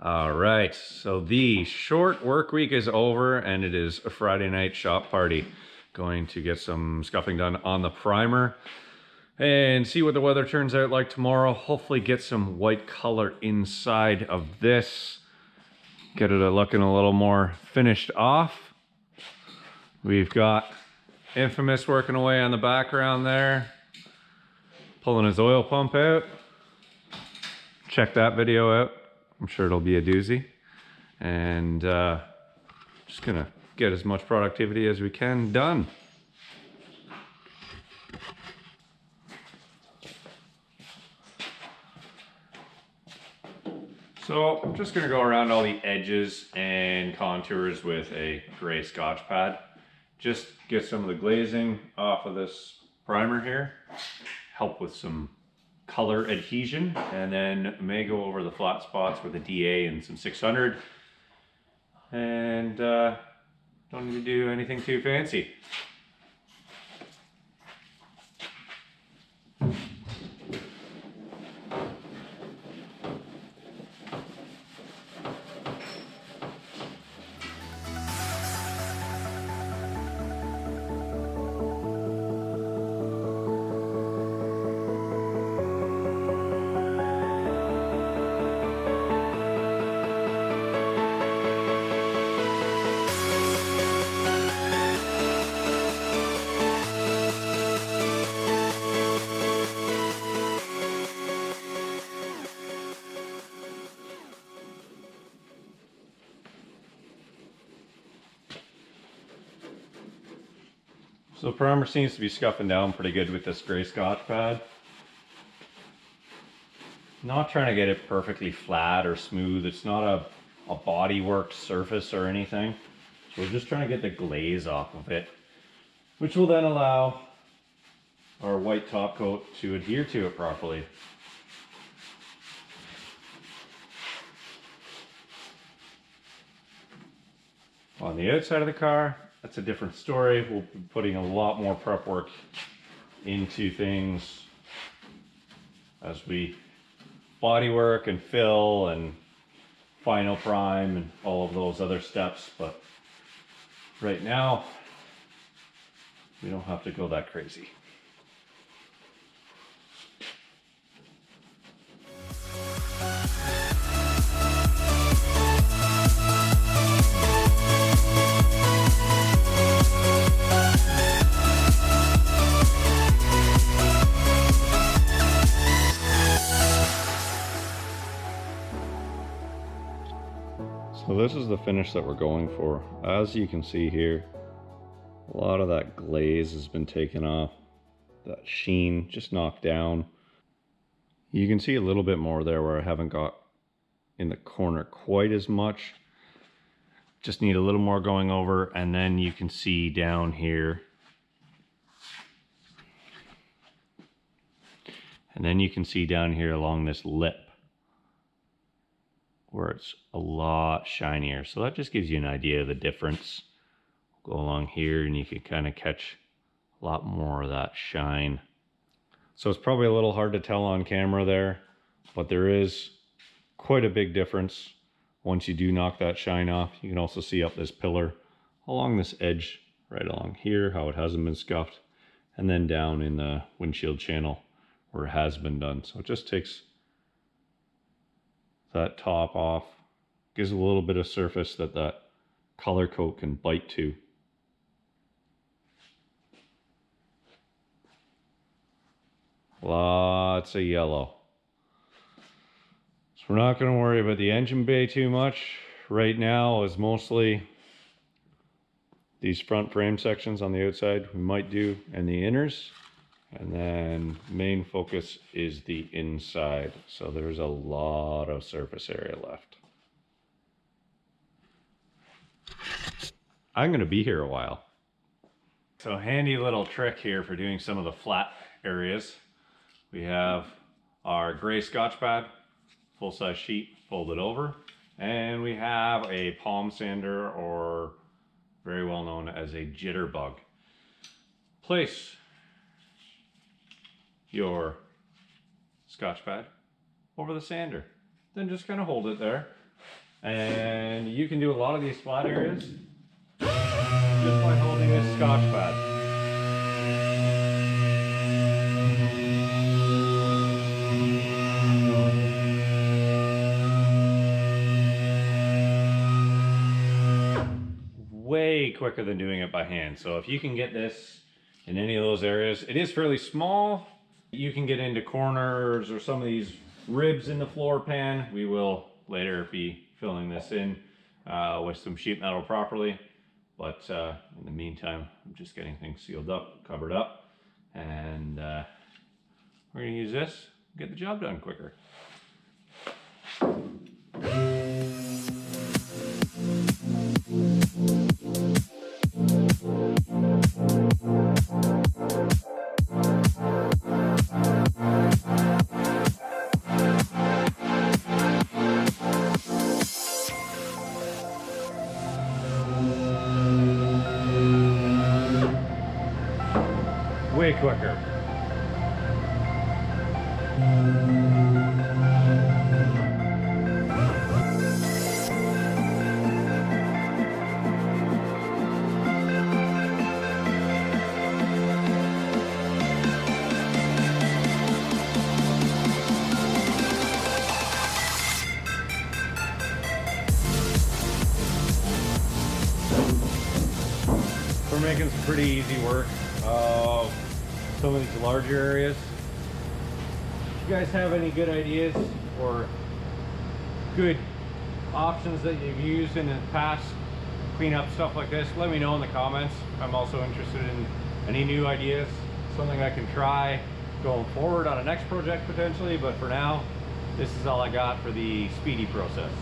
All right, so the short work week is over and it is a Friday night shop party. Going to get some scuffing done on the primer and see what the weather turns out like tomorrow. Hopefully get some white color inside of this. Get it looking a little more finished off. We've got Infamous working away on the background there, pulling his oil pump out. Check that video out. I'm sure it'll be a doozy. And just gonna get as much productivity as we can done. So I'm just gonna go around all the edges and contours with a gray Scotch pad. Just get some of the glazing off of this primer here. Help with some color adhesion, and then may go over the flat spots with a DA and some 600. And don't need to do anything too fancy. So the primer seems to be scuffing down pretty good with this gray Scotch pad. Not trying to get it perfectly flat or smooth. It's not a body worked surface or anything. So we're just trying to get the glaze off of it, which will then allow our white top coat to adhere to it properly. On the outside of the car, that's a different story. We'll be putting a lot more prep work into things as we body work and fill and final prime and all of those other steps. But right now, we don't have to go that crazy. So this is the finish that we're going for. As you can see here, a lot of that glaze has been taken off. That sheen just knocked down. You can see a little bit more there where I haven't got in the corner quite as much. Just need a little more going over, and then you can see down here. And then you can see down here along this lip where it's a lot shinier. So that just gives you an idea of the difference. Go along here and you can kind of catch a lot more of that shine. So it's probably a little hard to tell on camera there, but there is quite a big difference once you do knock that shine off. You can also see up this pillar along this edge right along here how it hasn't been scuffed, and then down in the windshield channel where it has been done. So it just takes that top off, gives a little bit of surface that that color coat can bite to. Lots of yellow. So we're not going to worry about the engine bay too much. Right now is mostly these front frame sections on the outside we might do, and the inners. And then main focus is the inside. So there's a lot of surface area left. I'm gonna be here a while. So handy little trick here for doing some of the flat areas. We have our gray Scotch pad, full-size sheet folded over, and we have a palm sander, or very well known as a jitterbug. Place your Scotch pad over the sander, then just kind of hold it there And you can do a lot of these flat areas just by holding this Scotch pad. Way quicker than doing it by hand. So if you can get this in any of those areas, it is fairly small. You can get into corners or some of these ribs in the floor pan. We will later be filling this in with some sheet metal properly. But in the meantime, I'm just getting things sealed up, covered up, and we're gonna use this, get the job done quicker. Way quicker. We're making some pretty easy work of some of these larger areas. If you guys have any good ideas or good options that you've used in the past, clean up stuff like this, let me know in the comments. I'm also interested in any new ideas, something I can try going forward on a next project potentially, but for now, this is all I got for the speedy process.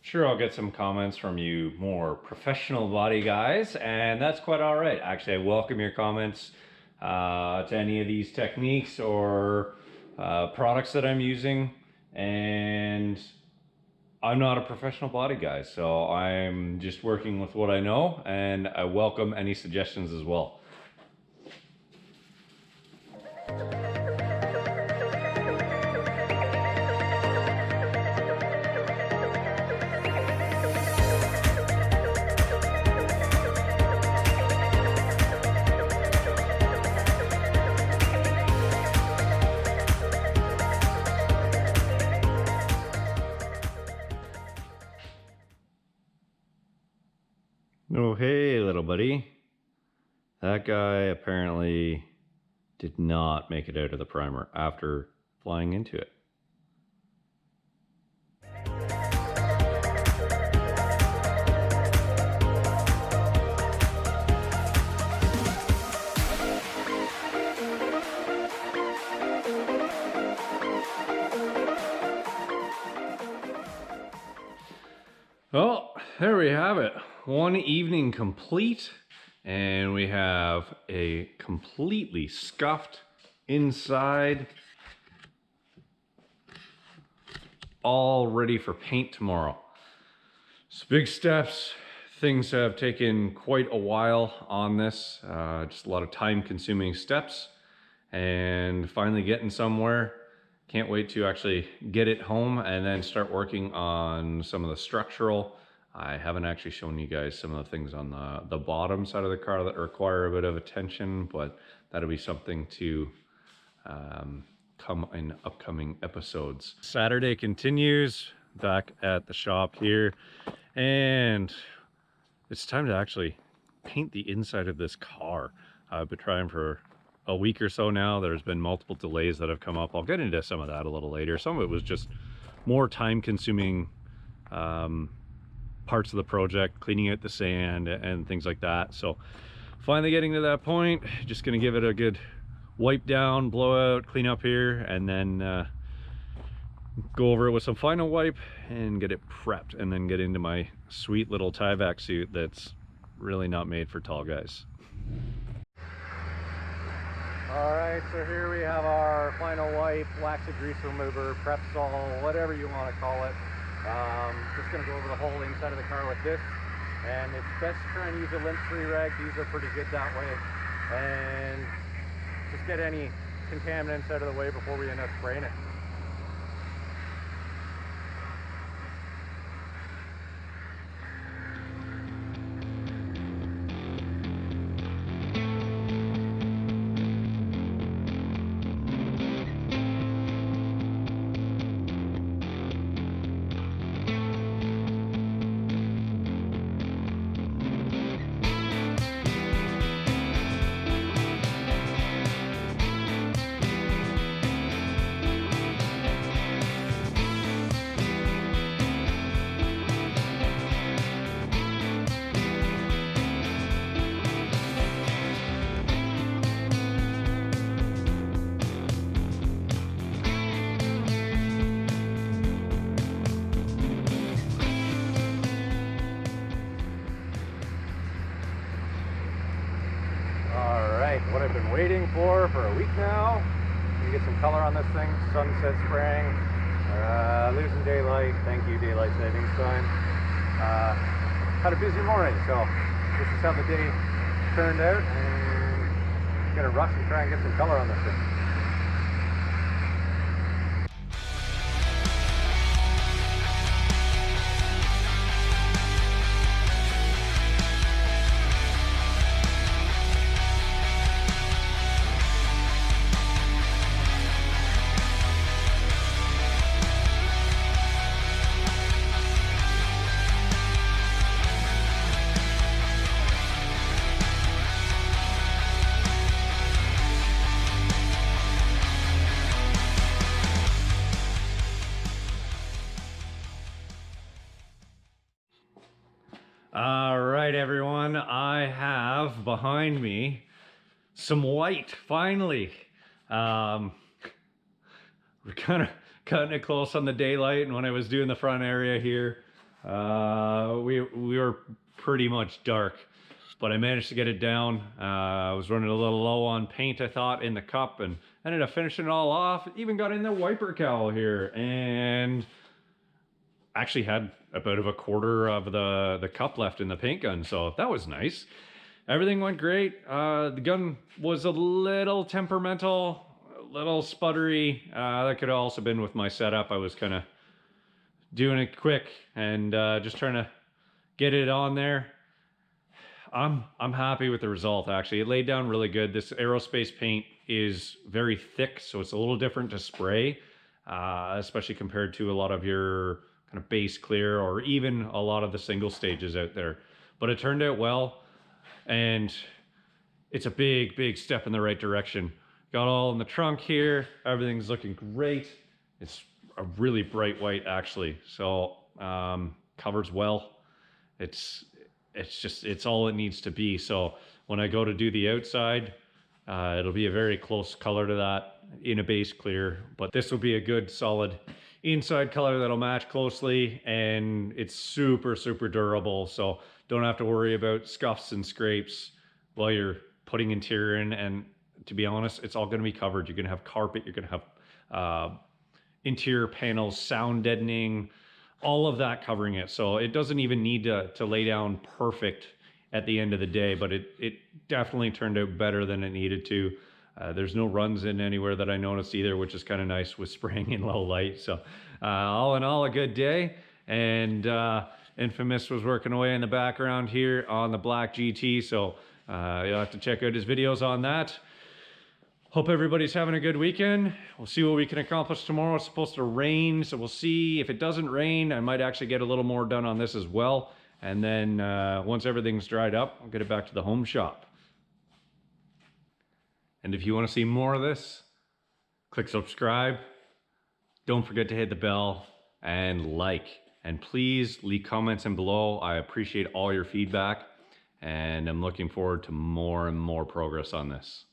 Sure, I'll get some comments from you more professional body guys, and that's quite all right. Actually, I welcome your comments to any of these techniques or products that I'm using. And I'm not a professional body guy, so I'm just working with what I know, and I welcome any suggestions as well. Oh, hey, little buddy. That guy apparently did not make it out of the primer after flying into it. Well, there we have it. One evening complete, and we have a completely scuffed inside, all ready for paint tomorrow. So big steps. Things have taken quite a while on this, just a lot of time-consuming steps, and finally getting somewhere. Can't wait to actually get it home and then start working on some of the structural. I haven't actually shown you guys some of the things on the bottom side of the car that require a bit of attention, but that'll be something to come in upcoming episodes. Saturday continues back at the shop here, and it's time to actually paint the inside of this car. I've been trying for a week or so now. There's been multiple delays that have come up. I'll get into some of that a little later. Some of it was just more time consuming parts of the project, cleaning out the sand and things like that. So finally getting to that point. Just gonna give it a good wipe down, blow out, clean up here, and then go over it with some final wipe and get it prepped, and then get into my sweet little Tyvek suit that's really not made for tall guys. Alright, so here we have our final wipe, wax and grease remover, prep sol, whatever you want to call it. Just going to go over the whole inside of the car with this, and it's best to try and use a lint-free rag. These are pretty good that way, and just get any contaminants out of the way before we end up spraying it. What I've been waiting for a week now to get some color on this thing. Sunset spraying, losing daylight. Thank you, daylight savings time. Had a busy morning, so this is how the day turned out, and gonna rush and try and get some color on this thing. All right, everyone, I have behind me some white, finally. We're kind of cutting it close on the daylight, and when I was doing the front area here, we were pretty much dark, but I managed to get it down. I was running a little low on paint, I thought, in the cup, and ended up finishing it all off. Even got in the wiper cowl here, and actually had about a quarter of the cup left in the paint gun, so that was nice. Everything went great. The gun was a little temperamental, a little sputtery. That could have also been with my setup. I was kind of doing it quick and just trying to get it on there. I'm happy with the result, actually. It laid down really good. This aerospace paint is very thick, so it's a little different to spray, especially compared to a lot of your kind of base clear or even a lot of the single stages out there. But it turned out well, and it's a big step in the right direction. Got all in the trunk here. Everything's looking great. It's a really bright white, actually. So covers well. It's all it needs to be. So when I go to do the outside, it'll be a very close color to that in a base clear, but this will be a good solid inside color that'll match closely, and it's super durable, so don't have to worry about scuffs and scrapes while you're putting interior in. And to be honest, it's all going to be covered. You're going to have carpet, you're going to have interior panels, sound deadening, all of that covering it, so it doesn't even need to lay down perfect at the end of the day, but it definitely turned out better than it needed to. There's no runs in anywhere that I noticed either, which is kind of nice with spraying in low light. So all in all, a good day. And Infamous was working away in the background here on the black GT, so you'll have to check out his videos on that. Hope everybody's having a good weekend. We'll see what we can accomplish tomorrow. It's supposed to rain, so we'll see. If it doesn't rain, I might actually get a little more done on this as well. And then once everything's dried up, I'll get it back to the home shop. And if you want to see more of this, click subscribe. Don't forget to hit the bell and like. And please leave comments in below. I appreciate all your feedback. and I'm looking forward to more and more progress on this.